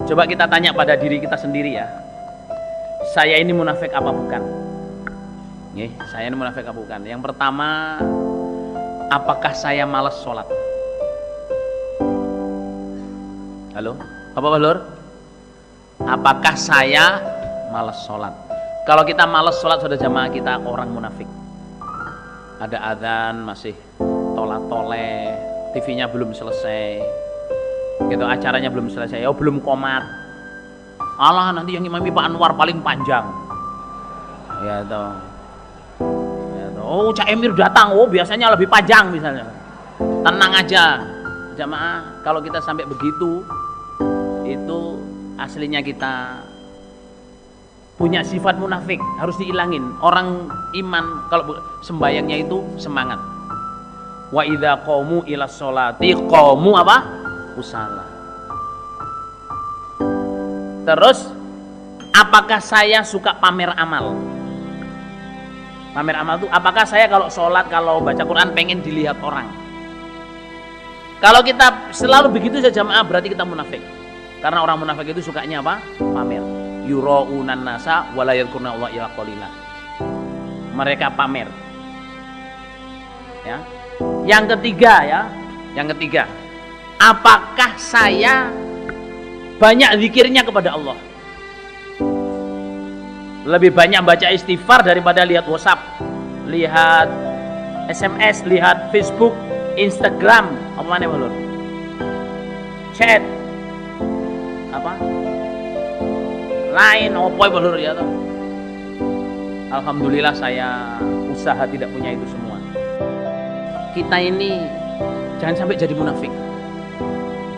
Coba kita tanya pada diri kita sendiri ya. Saya ini munafik apa bukan? Nih, saya ini munafik apa bukan? Yang pertama, apakah saya malas sholat? Halo? Apa Lur? Apakah saya malas sholat? Kalau kita malas sholat, saudara jamaah, kita orang munafik. Ada adzan masih tolat-toleh, TV-nya belum selesai, gitu, acaranya belum selesai, oh belum komat. Allah, nanti yang imami Pak Anwar paling panjang. Ya toh. Ya toh. Oh, Cak Emir datang, oh biasanya lebih panjang misalnya. Tenang aja, jamaah. Kalau kita sampai begitu, itu aslinya kita punya sifat munafik, harus dihilangin. Orang iman kalau sembayangnya itu semangat. Wa idza qamu ila sholati qamu apa? Kusala. Terus, apakah saya suka pamer amal? Pamer amal itu, apakah saya kalau sholat, kalau baca Quran pengen dilihat orang? Kalau kita selalu begitu saja jamaah, berarti kita munafik. Karena orang munafik itu sukanya apa? Pamer. Yuraunan nasa wala yadhkuruna Allah illa qalila. Mereka pamer. Ya. Yang ketiga, apakah saya banyak zikirnya kepada Allah? Lebih banyak baca istighfar daripada lihat WhatsApp, lihat SMS, lihat Facebook, Instagram, apa mana Lur? Chat, apa? Lain, apa Lur ya toh? Alhamdulillah saya usaha tidak punya itu semua. Kita ini jangan sampai jadi munafik.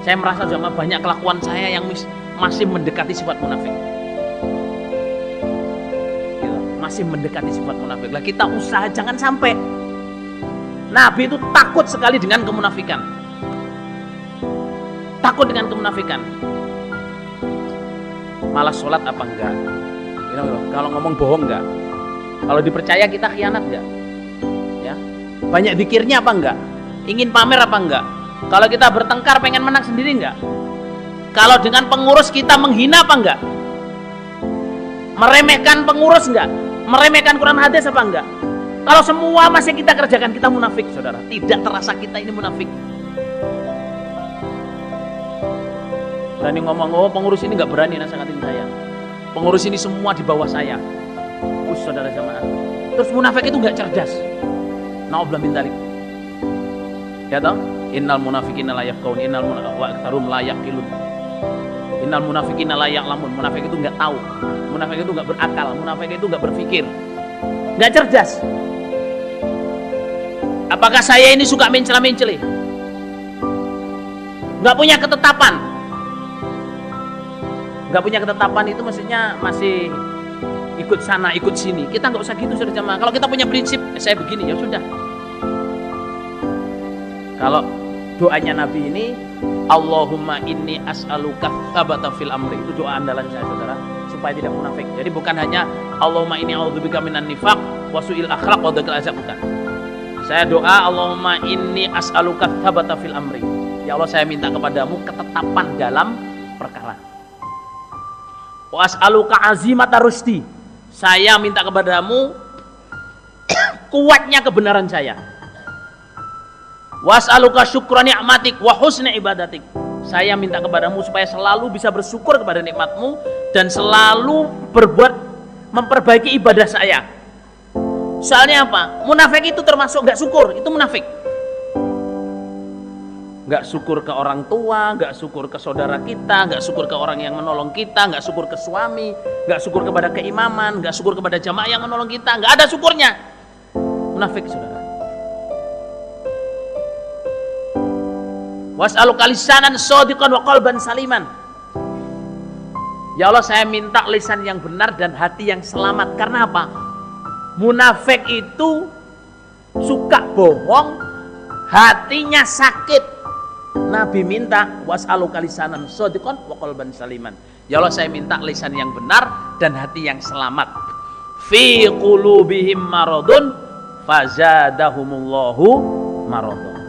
Saya merasa sama banyak kelakuan saya yang masih mendekati sifat munafik. Gitu, masih mendekati sifat munafik. Lah kita usaha jangan sampai. Nabi itu takut sekali dengan kemunafikan. Takut dengan kemunafikan. Malas sholat apa enggak? Kalau ngomong bohong enggak? Kalau dipercaya kita khianat enggak? Ya. Banyak zikirnya apa enggak? Ingin pamer apa enggak? Kalau kita bertengkar pengen menang sendiri enggak? Kalau dengan pengurus kita menghina apa enggak? Meremehkan pengurus enggak? Meremehkan Quran hadis apa enggak? Kalau semua masih kita kerjakan, kita munafik, saudara. Tidak terasa kita ini munafik. Berani ngomong, oh pengurus ini enggak berani nasakatin saya. Pengurus ini semua di bawah saya. Saudara jamaah. Terus munafik itu enggak cerdas. Na'udzubillah min dzalik. Ya toh? Innal munafiqina la yafqahun, innal munafiqina la yaqilun. Innal munafiqina la ya'lamun. Munafik itu enggak tahu. Munafik itu enggak berakal, munafik itu enggak berpikir. Enggak cerdas. Apakah saya ini suka mencela-menceli? Enggak punya ketetapan. Enggak punya ketetapan itu maksudnya masih ikut sana, ikut sini. Kita enggak usah gitu saudara jamaah. Kalau kita punya prinsip, saya begini ya sudah. Kalau doanya Nabi ini, Allahumma inni as'aluka tsabata fil amri, itu doa andalan saya saudara, supaya tidak munafik. Jadi bukan hanya Allahumma inni a'udzubika minan nifaq wa su'il akhlaq wa dzakal azab, bukan. Saya doa Allahumma inni as'aluka tsabata fil amri. Ya Allah, saya minta kepadamu ketetapan dalam perkara. Wa as'aluka azimata rusdi. Saya minta kepadamu kuatnya kebenaran saya. Was'aluka syukra ni'matik wa husna ibadatik. Saya minta kepadamu supaya selalu bisa bersyukur kepada nikmatmu dan selalu memperbaiki ibadah saya. Soalnya apa? Munafik itu termasuk gak syukur, itu munafik. Gak syukur ke orang tua, gak syukur ke saudara kita, gak syukur ke orang yang menolong kita, gak syukur ke suami, gak syukur kepada keimaman, gak syukur kepada jamaah yang menolong kita, gak ada syukurnya. Munafik saudara. Was'aluka lisanan shadiqan wa qalban saliman. Ya Allah, saya minta lisan yang benar dan hati yang selamat. Karena apa? Munafik itu suka bohong, hatinya sakit. Nabi minta was'aluka lisanan shadiqan wa qalban saliman. Ya Allah, saya minta lisan yang benar dan hati yang selamat. Fi qulubihim maradun fazadahumullahu maradun.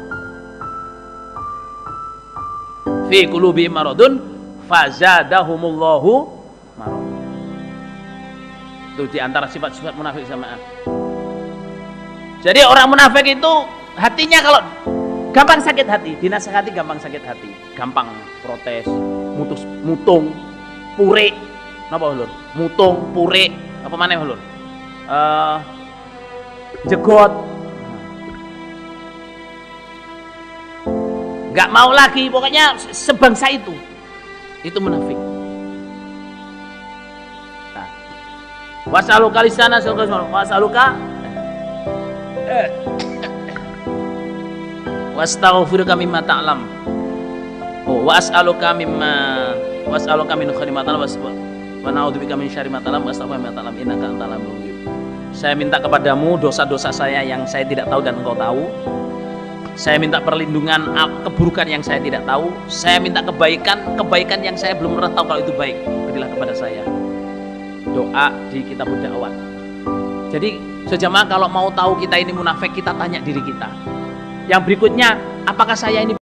Fi qulubihim maradun fazadahumullahu marad. Itu diantara sifat-sifat munafik jamaah. Jadi orang munafik itu hatinya kalau gampang sakit hati, dinasihati gampang sakit hati, gampang protes, mutung, pure, napa ulur? Mutung, pure, apa maneh ulur? Jegot, nggak mau lagi, pokoknya sebangsa itu munafik. Nah, wasaluka lisana, wasaluka wastaghfiruka mimma ta'lam. Oh, was'aluka min khairi ma ta'lam wa na'udzubika min syarri ma ta'lam wastaghfiruka mimma ta'lam innaka antal alimul ghuyub. Saya minta kepadamu dosa-dosa saya yang saya tidak tahu dan engkau tahu. Saya minta perlindungan keburukan yang saya tidak tahu. Saya minta kebaikan yang saya belum pernah tahu kalau itu baik. Berilah kepada saya. Doa di kitab dakwah. Jadi sejamaah kalau mau tahu kita ini munafik, kita tanya diri kita. Yang berikutnya, apakah saya ini